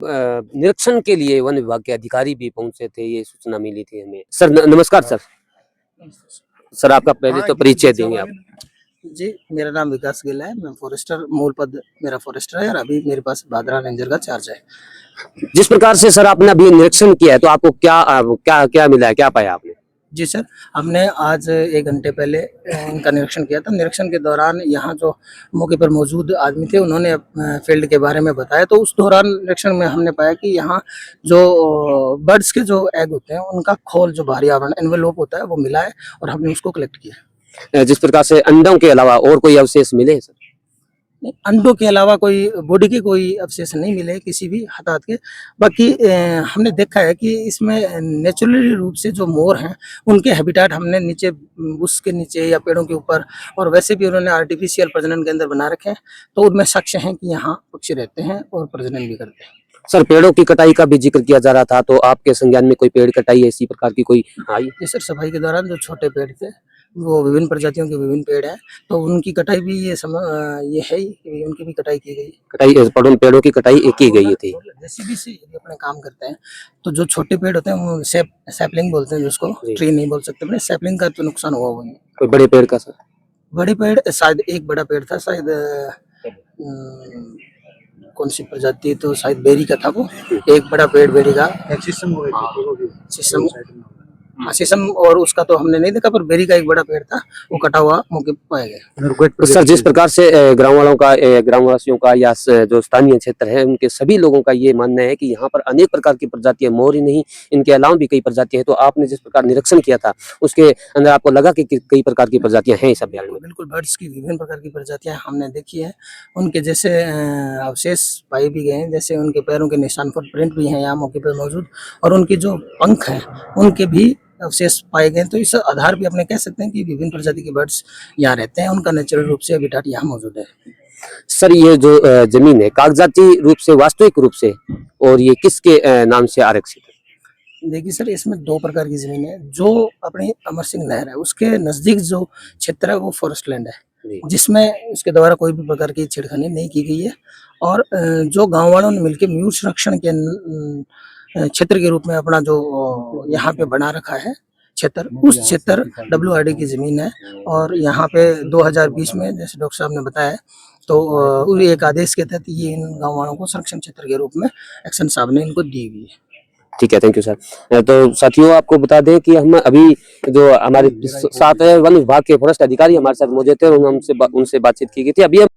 निरीक्षण के लिए वन विभाग के अधिकारी भी पहुंचे थे, ये सूचना मिली थी हमें। सर नमस्कार सर। सर आपका पहले तो परिचय देंगे आप। जी, मेरा नाम विकास गिल है। मैं फॉरेस्टर, मूल पद मेरा फॉरेस्टर है और अभी मेरे पास भादरा रेंजर का चार्ज है। जिस प्रकार से सर आपने अभी निरीक्षण किया है, तो आपको क्या क्या क्या मिला है, क्या पाया आपने? जी सर, हमने आज 1 घंटे पहले इनका निरीक्षण किया था। निरीक्षण के दौरान यहाँ जो मौके पर मौजूद आदमी थे, उन्होंने फील्ड के बारे में बताया। तो उस दौरान निरीक्षण में हमने पाया कि यहाँ जो बर्ड्स के जो एग होते हैं, उनका खोल जो बाहरी आवरण एनवेलोप होता है, वो मिला है और हमने उसको कलेक्ट किया। जिस प्रकार से अंडों के अलावा और कोई अवशेष मिले हैं सर? नहीं, अंडों के अलावा कोई बॉडी के कोई अवशेष नहीं मिले किसी भी हताहत के। बाकी हमने देखा है कि इसमें नेचुरली रूप से जो मोर हैं, उनके हैबिटेट हमने नीचे बुश के नीचे या पेड़ों के ऊपर, और वैसे भी उन्होंने आर्टिफिशियल प्रजनन केंद्र बना रखे हैं, तो उनमें साक्ष्य हैं कि यहाँ पक्षी रहते हैं और प्रजनन भी करते हैं। सर पेड़ों की कटाई का भी जिक्र किया जा रहा था, तो आपके संज्ञान में कोई पेड़ कटाई इसी प्रकार की कोई आई? ये सर सफाई के दौरान जो छोटे पेड़ थे, वो विभिन्न प्रजातियों के विभिन्न पेड़ हैं, तो उनकी कटाई भी ये है ही कि उनकी भी कटाई की गई। कटाई पेड़ों की कटाई की गई थी। जेसीबी से यदि अपने काम करते हैं, तो जो छोटे पेड़ होते हैं वो सैपलिंग बोलते हैं, जिसको ट्री नहीं बोल सकते, सैपलिंग का तो नुकसान हुआ हुआ है। कोई बड़े पेड़ का सर? बड़े पेड़ शायद एक बड़ा पेड़ था, शायद कौन सी प्रजाति, तो शायद बेरी का था वो। एक बड़ा पेड़ बेरी का शीशम, और उसका तो हमने नहीं देखा, पर बेरी का एक बड़ा पेड़ था, वो कटा हुआ मौके पर पाया गया। तो सर जिस प्रकार से ग्रामवासियों का या जो स्थानीय क्षेत्र है, उनके सभी लोगों का ये मानना है कि यहाँ पर अनेक प्रकार की प्रजातियां, मोर ही नहीं इनके अलावा भी कई प्रजातियां हैं। तो आपने जिस प्रकार निरीक्षण किया था, उसके अंदर आपको लगा कि कई प्रकार की प्रजातियां हैं इस अभ्यारण्य में? बिल्कुल, बर्ड्स की विभिन्न प्रकार की प्रजातियां हमने देखी है। उनके जैसे अवशेष पाए भी गए हैं, जैसे उनके पैरों के निशान, फुटप्रिंट भी हैं यहाँ मौके पर मौजूद, और उनके जो पंख हैं उनके भी अवशेष पाए गए। तो इस आधार पे अपने कह सकते हैं कि विभिन्न प्रजाति के बर्ड्स यहाँ रहते हैं, उनका नेचुरल रूप से हैबिटेट यहाँ मौजूद है। सर ये जो जमीन है, कागजाती रूप से, वास्तविक रूप से, और ये किसके नाम से आरक्षित है? देखिए सर, इसमें 2 प्रकार की जमीन है। जो अपनी अमर सिंह नहर है, उसके नजदीक जो क्षेत्र है वो फॉरेस्ट लैंड है, जिसमें उसके द्वारा कोई भी प्रकार की छेड़खानी नहीं की गई है। और जो गांव वालों ने मिलकर मयूर संरक्षण के क्षेत्र के रूप में अपना जो यहाँ पे बना रखा है क्षेत्र, उस क्षेत्र WRD की जमीन है। और यहाँ पे 2020 में, जैसे डॉक्टर साहब ने बताया, तो एक आदेश के तहत ये इन गाँव वालों को संरक्षण क्षेत्र के रूप में एक्शन साहब ने इनको दी हुई है। ठीक है, थैंक यू सर। तो साथियों आपको बता दें कि हम अभी जो हमारे साथ वन विभाग के फॉरेस्ट अधिकारी हमारे साथ मौजूद थे, उनसे बातचीत की गई थी। अभी